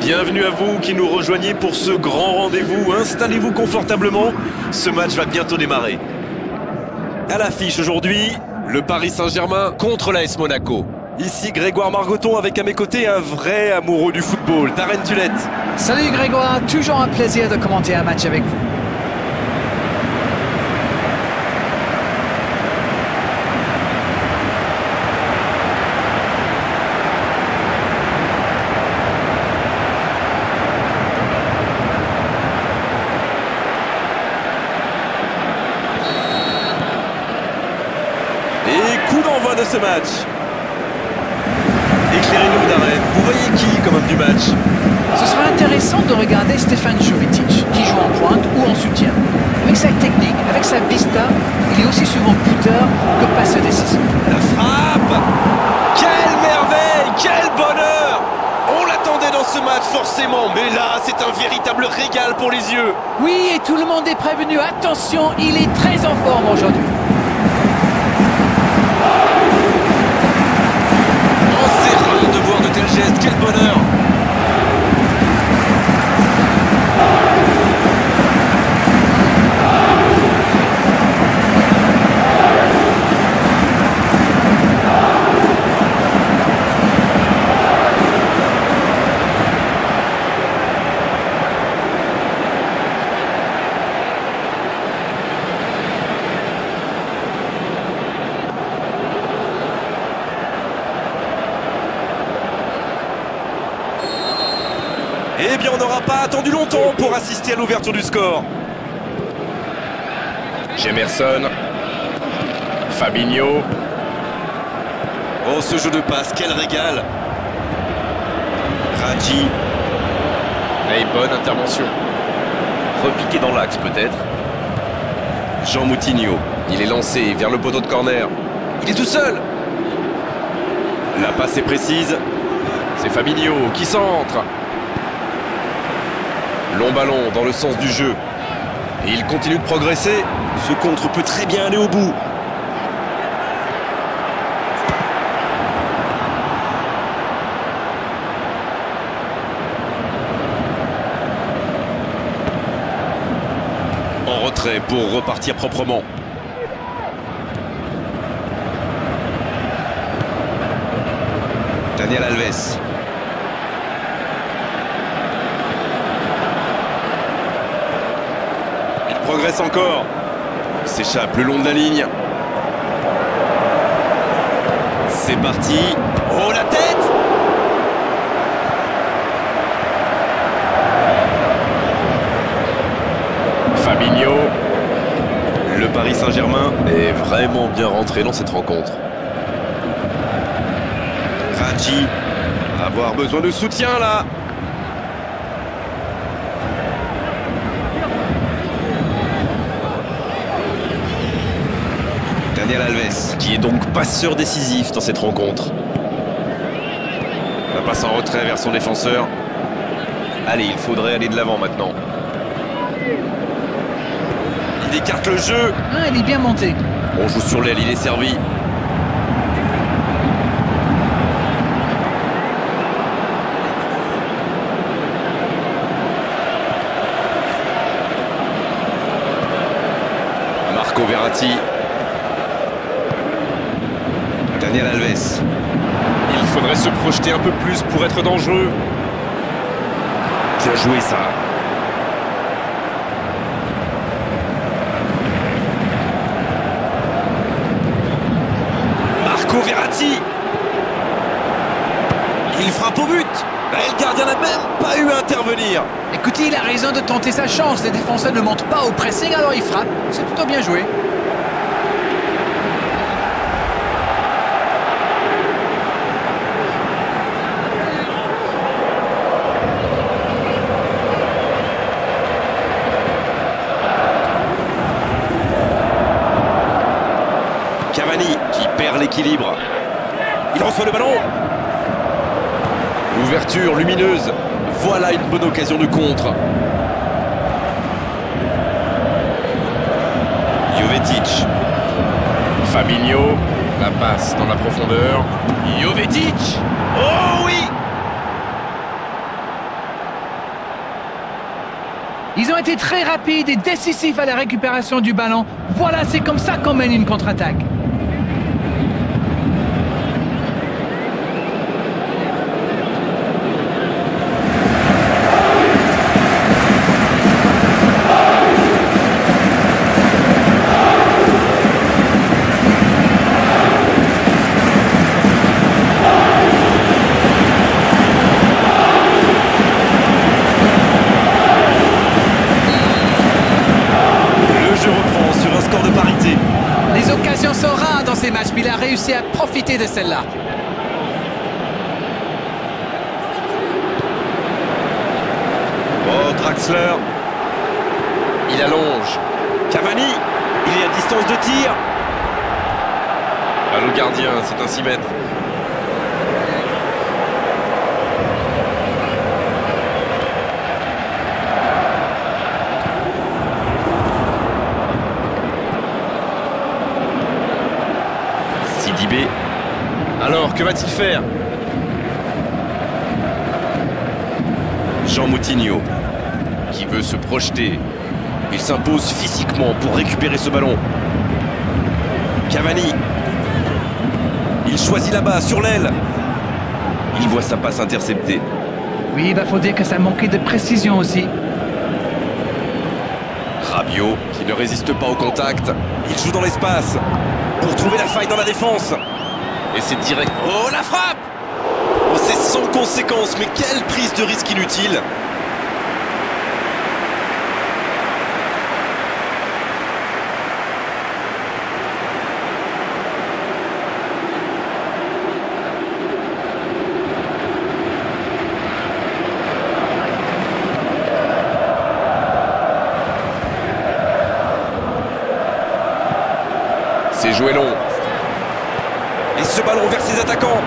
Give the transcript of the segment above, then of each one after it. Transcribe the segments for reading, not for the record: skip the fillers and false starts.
Bienvenue à vous qui nous rejoignez pour ce grand rendez-vous. Installez-vous confortablement, ce match va bientôt démarrer. À l'affiche aujourd'hui, le Paris Saint-Germain contre l'AS Monaco. Ici Grégoire Margoton avec à mes côtés un vrai amoureux du football, Darren Tulette. Salut Grégoire, toujours un plaisir de commenter un match avec vous. Et coup d'envoi de ce match. Éclairez-nous Darren, vous voyez qui comme homme du match? Ce sera intéressant de regarder Stefan Jovetic, qui joue en pointe ou en soutien. Avec sa technique, avec sa vista, il est aussi souvent buteur que passeur décisif. La frappe! Quelle merveille! Quel bonheur! On l'attendait dans ce match forcément, mais là c'est un véritable régal pour les yeux. Oui, et tout le monde est prévenu. Attention, il est très en forme aujourd'hui. De voir de tels gestes, quel bonheur! Eh bien, on n'aura pas attendu longtemps pour assister à l'ouverture du score. Jemerson, Fabinho. Oh, ce jeu de passe, quel régal! Radji. Et bonne intervention. Repiqué dans l'axe peut-être. Jean Moutinho. Il est lancé vers le poteau de corner. Il est tout seul. La passe est précise. C'est Fabinho qui centre. Long ballon dans le sens du jeu. Et il continue de progresser. Ce contre peut très bien aller au bout. En retrait pour repartir proprement. Daniel Alves. Progresse encore. Il s'échappe le long de la ligne. C'est parti. Oh, la tête! Fabinho. Le Paris Saint-Germain est vraiment bien rentré dans cette rencontre. Radji. Avoir besoin de soutien là. Daniel Alves, qui est donc passeur décisif dans cette rencontre. La passe en retrait vers son défenseur. Allez, il faudrait aller de l'avant maintenant. Il écarte le jeu. Ah, il est bien monté. On joue sur l'aile, il est servi. Marco Verratti. Daniel Alves. Il faudrait se projeter un peu plus pour être dangereux. Bien joué ça. Marco Verratti. Il frappe au but. Et le gardien n'a même pas eu à intervenir. Écoutez, il a raison de tenter sa chance. Les défenseurs ne montent pas au pressing, alors il frappe. C'est plutôt bien joué. Cavani qui perd l'équilibre. Il reçoit le ballon. Ouverture lumineuse. Voilà une bonne occasion de contre. Jovetic. Fabinho. La passe dans la profondeur. Jovetic. Oh oui! Ils ont été très rapides et décisifs à la récupération du ballon. Voilà, c'est comme ça qu'on mène une contre-attaque. Les occasions sont rares dans ces matchs, mais il a réussi à profiter de celle-là. Oh, Draxler. Il allonge. Cavani. Il est à distance de tir. Ah, le gardien, c'est un 6 mètres. Sidibé. Alors, que va-t-il faire? Jean Moutinho, qui veut se projeter. Il s'impose physiquement pour récupérer ce ballon. Cavani. Il choisit là-bas, sur l'aile. Il voit sa passe interceptée. Oui, il faut dire que ça manquait de précision aussi. Rabiot, qui ne résiste pas au contact. Il joue dans l'espace pour trouver la faille dans la défense. Et c'est direct. Oh, la frappe! Oh, c'est sans conséquence, mais quelle prise de risque inutile! C'est joué long. Et ce ballon vers ses attaquants.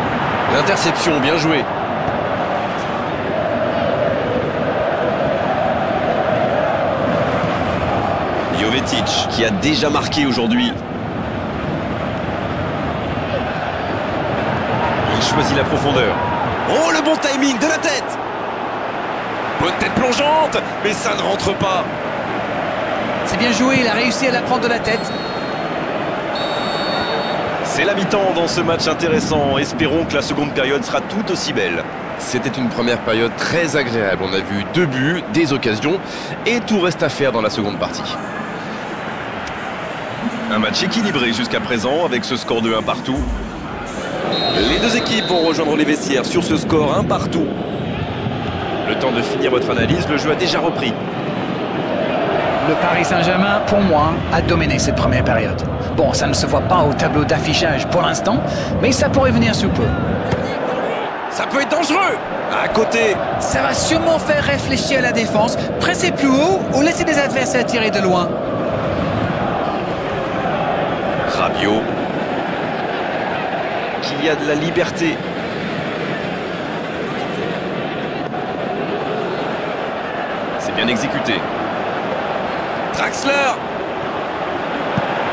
L'interception, bien joué. Jovetic, qui a déjà marqué aujourd'hui. Il choisit la profondeur. Oh, le bon timing de la tête. Bonne tête plongeante, mais ça ne rentre pas. C'est bien joué, il a réussi à la prendre de la tête. C'est la mi-temps dans ce match intéressant. Espérons que la seconde période sera tout aussi belle. C'était une première période très agréable. On a vu 2 buts, des occasions, et tout reste à faire dans la seconde partie. Un match équilibré jusqu'à présent avec ce score de 1 partout. Les deux équipes vont rejoindre les vestiaires sur ce score 1 partout. Le temps de finir votre analyse, le jeu a déjà repris. Le Paris Saint-Germain, pour moi, a dominé cette première période. Bon, ça ne se voit pas au tableau d'affichage pour l'instant, mais ça pourrait venir sous peu. Ça peut être dangereux. À côté. Ça va sûrement faire réfléchir la défense. Presser plus haut ou laisser des adversaires tirer de loin. Rabiot. Qui a de la liberté. C'est bien exécuté. Draxler.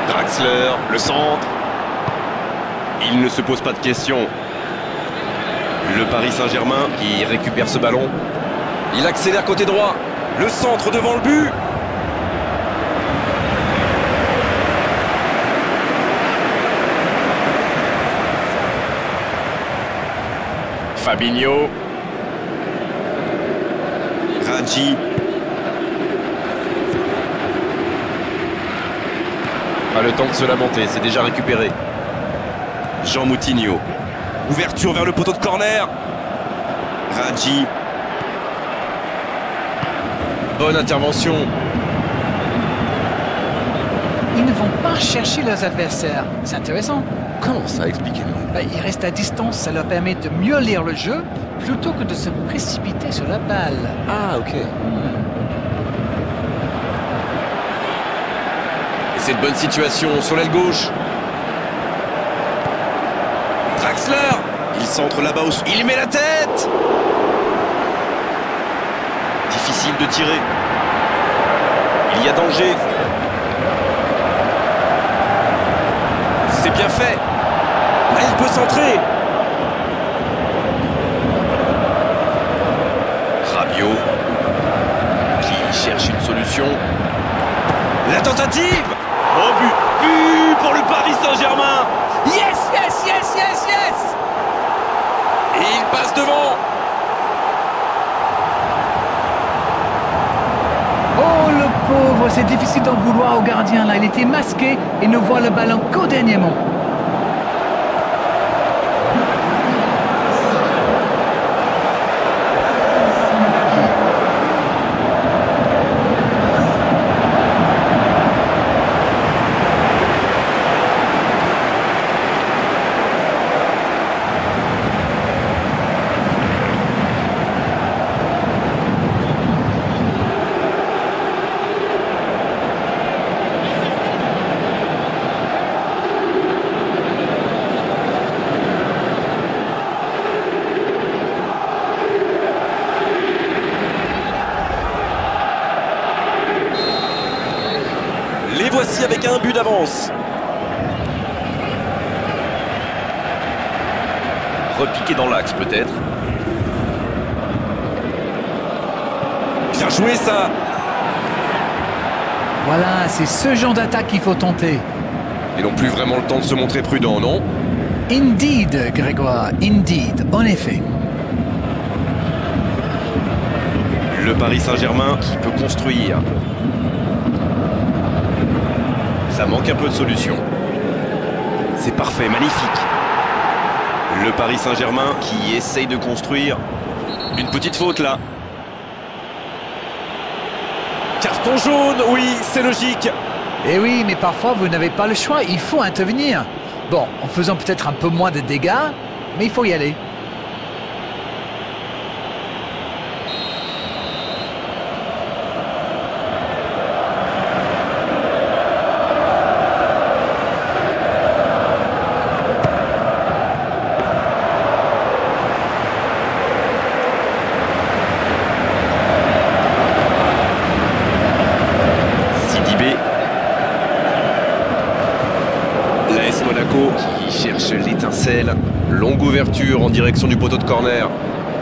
Draxler, le centre. Il ne se pose pas de questions. Le Paris Saint-Germain qui récupère ce ballon. Il accélère côté droit. Le centre devant le but. Fabinho. Radji. Pas le temps de se lamenter, c'est déjà récupéré. Jean Moutinho. Ouverture vers le poteau de corner. Radji. Bonne intervention. Ils ne vont pas chercher leurs adversaires. C'est intéressant. Comment ça, expliquez-nous? Ils restent à distance, ça leur permet de mieux lire le jeu plutôt que de se précipiter sur la balle. Ah, ok. Et c'est une bonne situation sur l'aile gauche. Draxler. Il centre là-bas. Il met la tête. Difficile de tirer. Il y a danger. C'est bien fait. Là, il peut centrer. Rabiot qui cherche une solution. solution. La tentative. Oh, but pour le Paris Saint-Germain. Yes, yes, yes, yes, yes. Et il passe devant. Oh, le pauvre, c'est difficile d'en vouloir au gardien, là. Il était masqué et ne voit le ballon qu'au dernier moment. Les voici avec un but d'avance. Repiqué dans l'axe peut-être. Bien joué ça. Voilà, c'est ce genre d'attaque qu'il faut tenter. Ils n'ont plus vraiment le temps de se montrer prudents, non? Indeed, Grégoire, indeed, en effet. Le Paris Saint-Germain Qui peut construire. Ça manque un peu de solution. c'est parfait, magnifique. Le Paris Saint-Germain qui essaye de construire. Une petite faute là. Carton jaune, oui, c'est logique. Eh oui, mais parfois vous n'avez pas le choix, il faut intervenir. Bon, en faisant peut-être un peu moins de dégâts, mais il faut y aller. L'AS Monaco Qui cherche l'étincelle. Longue ouverture en direction du poteau de corner.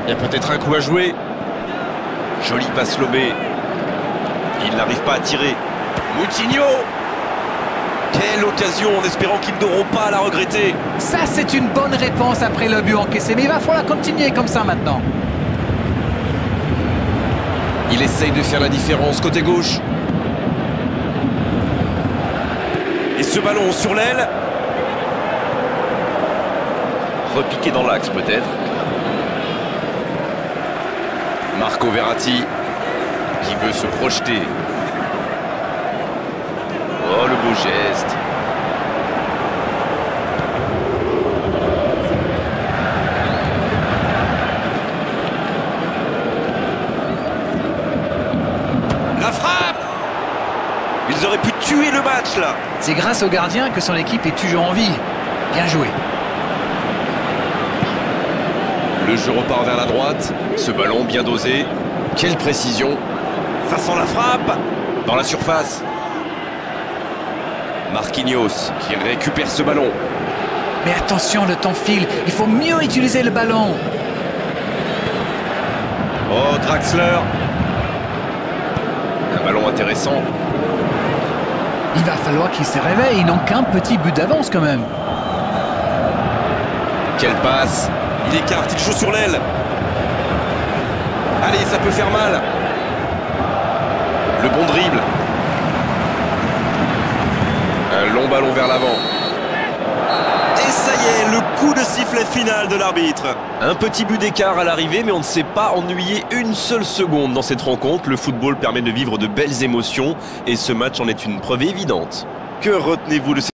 Il y a peut-être un coup à jouer. Jolie passe lobée. Il n'arrive pas à tirer. Moutinho. Quelle occasion, en espérant qu'ils n'auront pas à la regretter. Ça, c'est une bonne réponse après le but encaissé, mais il va falloir continuer comme ça maintenant. Il essaye de faire la différence côté gauche. Et ce ballon sur l'aile. Repiqué dans l'axe peut-être. Marco Verratti qui veut se projeter. Oh, le beau geste. La frappe. Ils auraient pu tuer le match là. C'est grâce au gardien que son équipe est toujours en vie. Bien joué. Le jeu repart vers la droite. Ce ballon bien dosé. Quelle précision. Ça sent la frappe. Dans la surface. Marquinhos qui récupère ce ballon. Mais attention, le temps file. Il faut mieux utiliser le ballon. Oh, Draxler. Un ballon intéressant. Il va falloir qu'il se réveille. Ils n'ont qu'un petit but d'avance quand même. Quelle passe. Il écarte, il joue sur l'aile. Allez, ça peut faire mal. Le bon dribble. Un long ballon vers l'avant. Et ça y est, le coup de sifflet final de l'arbitre. Un petit but d'écart à l'arrivée, mais on ne s'est pas ennuyé une seule seconde dans cette rencontre. Le football permet de vivre de belles émotions et ce match en est une preuve évidente. Que retenez-vous de cette